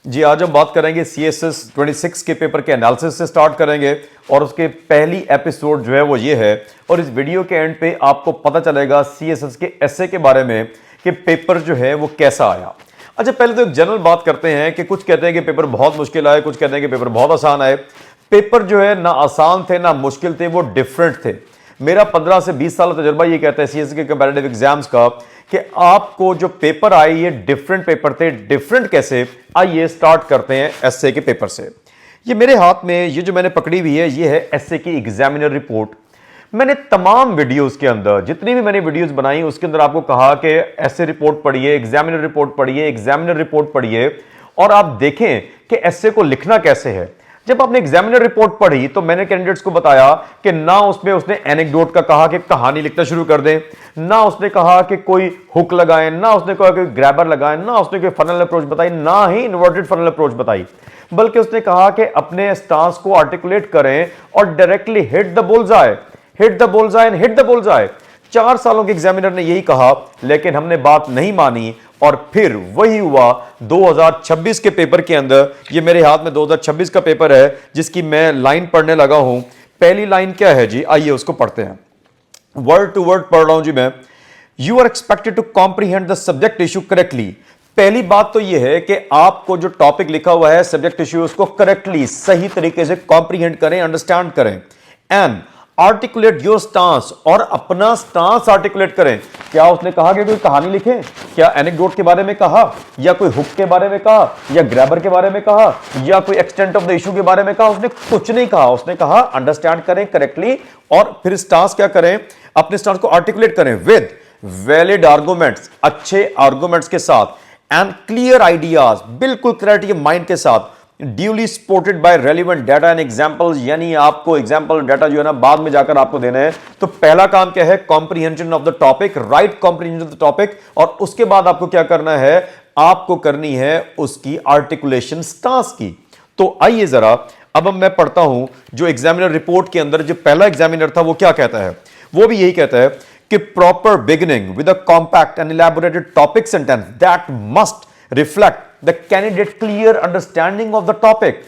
जी, आज हम बात करेंगे CSS 26 के पेपर के एनालिसिस से स्टार्ट करेंगे और उसके पहली एपिसोड जो है वो ये है और इस वीडियो के एंड पे आपको पता चलेगा CSS के एसे के बारे में कि पेपर जो है वो कैसा आया। अच्छा, पहले तो एक जनरल बात करते हैं कि कुछ कहते हैं कि पेपर बहुत मुश्किल आए, कुछ कहते हैं कि पेपर बहुत आसान आए। पेपर जो है ना आसान थे ना मुश्किल थे, वो डिफरेंट थे। मेरा 15 से 20 साल का तजुर्बा ये कहता है CSS के कंपैरेटिव एग्जाम्स का कि आपको जो पेपर आए ये डिफरेंट पेपर थे। डिफरेंट कैसे? आइए स्टार्ट करते हैं एसए के पेपर से। ये मेरे हाथ में ये जो मैंने पकड़ी हुई है ये है एसए की एग्जामिनर रिपोर्ट। मैंने तमाम वीडियोस के अंदर जितनी भी मैंने वीडियोस बनाई उसके अंदर आपको कहा कि एसए रिपोर्ट पढ़िए, एग्जामिनर रिपोर्ट पढ़िए, एग्जामिनर रिपोर्ट पढ़िए और आप देखें कि एसए को लिखना कैसे है। जब आपने एग्जामिनर रिपोर्ट पढ़ी तो मैंने कैंडिडेट्स को बताया कि ना उसमें उसने एनेक्डोट का कहा कि कहानी लिखना शुरू कर दें, ना उसने कहा कि कोई हुक लगाएं, ना उसने कहा कि ग्रैबर लगाएं, ना उसने कोई फनल अप्रोच बताई, ना ही इन्वर्टेड फनल अप्रोच बताई, बल्कि उसने कहा कि अपने स्टांस को आर्टिकुलेट करें और directly hit the bullseye, hit the bullseye and hit the bullseye. 4 सालों के एग्जामिनर ने यही कहा, लेकिन हमने बात नहीं मानी और फिर वही हुआ 2026 के पेपर के अंदर। ये मेरे हाथ में 2026 का पेपर है जिसकी मैं लाइन पढ़ने लगा हूं। पहली लाइन क्या है जी, आइए उसको पढ़ते हैं। वर्ड टू वर्ड पढ़ रहा हूं जी मैं। You are expected to comprehend the subject issue correctly. पहली बात तो यह है कि आपको जो टॉपिक लिखा हुआ है सब्जेक्ट इशू उसको करेक्टली सही तरीके से कॉम्प्रीहेंड करें, अंडरस्टैंड करें। एंड आर्टिकुलेट योर स्टांस, और अपना स्टांस आर्टिकुलेट करें। क्या उसने कहा कि कोई कहानी लिखें? क्या एनेक्डोट के बारे में कहा, या कोई हुक के बारे में कहा, या ग्रैबर के बारे में कहा, या कोई एक्सटेंट ऑफ द इशू के बारे में कहा? उसने कुछ नहीं कहा। उसने कहा अंडरस्टैंड करें करेक्टली और फिर स्टांस क्या करें, अपने स्टांस को आर्टिकुलेट करें विद वैलिड आर्गुमेंट्स, अच्छे आर्गुमेंट्स के साथ, एंड क्लियर आइडियाज, बिल्कुल क्लैरिटी माइंड के साथ, duly supported by relevant data and examples. यानी आपको एग्जांपल डाटा जो है ना बाद में जाकर आपको देना है। तो पहला काम क्या है, comprehension of the topic, right comprehension of the topic. और उसके बाद आपको क्या करना है, आपको करनी है उसकी आर्टिकुलेशन स्टांस की। तो आइए जरा अब मैं पढ़ता हूं जो एग्जामिनर रिपोर्ट के अंदर जो पहला एग्जामिनर था वो क्या कहता है। वो भी यही कहता है कि proper beginning with a compact and elaborated topic sentence that must reflect the candidate clear understanding of the topic.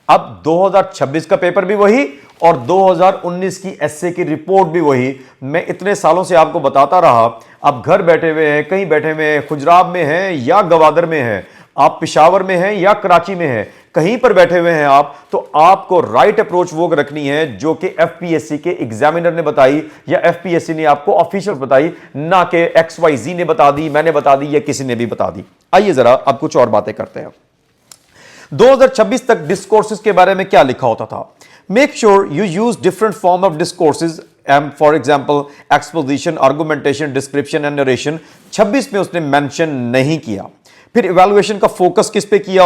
अब 2026 का पेपर भी वही और 2019 की एसए की रिपोर्ट भी वही। मैं इतने सालों से आपको बताता रहा, आप घर बैठे हुए हैं, कहीं बैठे हुए हैं, खुजराब में हैं या गवादर में हैं, आप पेशावर में हैं या कराची में हैं, कहीं पर बैठे हुए हैं आप, तो आपको राइट अप्रोच वो रखनी है जो कि एफपीएससी के एग्जामिनर ने बताई या एफपीएससी ने आपको ऑफिशियल बताई, ना कि XYZ ने बता दी, मैंने बता दी या किसी ने भी बता दी। आइए जरा अब कुछ और बातें करते हैं। 2026 तक डिस्कोर्सेज के बारे में क्या लिखा होता था? Make sure you use different form of discourses, for example exposition, argumentation, description and narration. 26 में उसने मेंशन नहीं किया। फिर इवैल्यूएशन का फोकस किस पे किया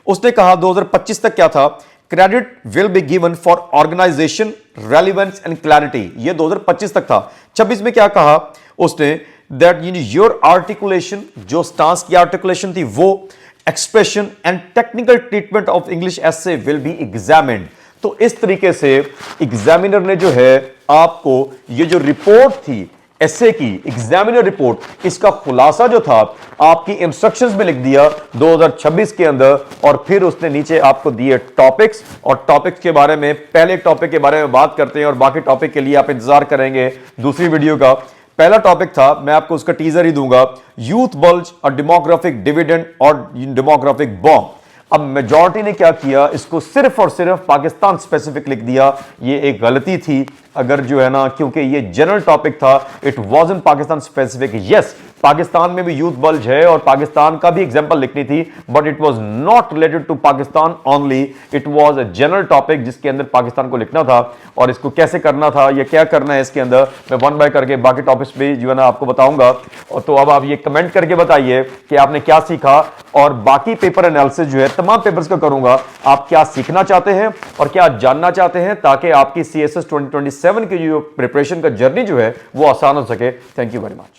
उसने कहा 2025 तक क्या था, credit will be given for organisation, relevance and clarity. ये 2025 तक था। 26 में क्या कहा उसने, दैट योर आर्टिकुलेशन, जो स्टांस की आर्टिकुलेशन थी वो, expression and technical treatment of English essay will be examined. तो इस तरीके से एग्जामिनर ने जो है आपको ये जो रिपोर्ट थी एसए की एग्जामिनर रिपोर्ट, इसका खुलासा जो था आपकी इंस्ट्रक्शंस में लिख दिया 2026 के अंदर। और फिर उसने नीचे आपको दिए टॉपिक्स, और टॉपिक्स के बारे में पहले टॉपिक के बारे में बात करते हैं और बाकी टॉपिक के लिए आप इंतजार करेंगे दूसरी वीडियो का। पहला टॉपिक था, मैं आपको उसका टीजर ही दूंगा, यूथ बल्ज और डेमोग्राफिक डिविडेंड और डेमोग्राफिक बॉम्ब। अब मेजॉरिटी ने क्या किया, इसको सिर्फ और सिर्फ पाकिस्तान स्पेसिफिक लिख दिया। ये एक गलती थी अगर जो है ना, क्योंकि ये जनरल टॉपिक था, it wasn't Pakistan specific. Yes, Pakistan में भी यूथ बल्ज है और पाकिस्तान का भी एग्जांपल लिखनी थी, but it was not related to Pakistan only, it was a general topic जिसके अंदर पाकिस्तान को लिखना था। और इसको कैसे करना था, ये क्या करना है इसके अंदर, मैं वन बाय करके बाकी टॉपिक्स भी जो है ना आपको बताऊंगा। और तो अब आप ये कमेंट करके बताइए कि आपने क्या सीखा, और बाकी पेपर एनालिसिस जो है तमाम पेपर्स का करूंगा, आप क्या सीखना चाहते हैं और क्या जानना चाहते हैं, ताकि आपकी CSS 2027 की जो प्रिपरेशन का जर्नी जो है वो आसान हो सके। Thank you very much.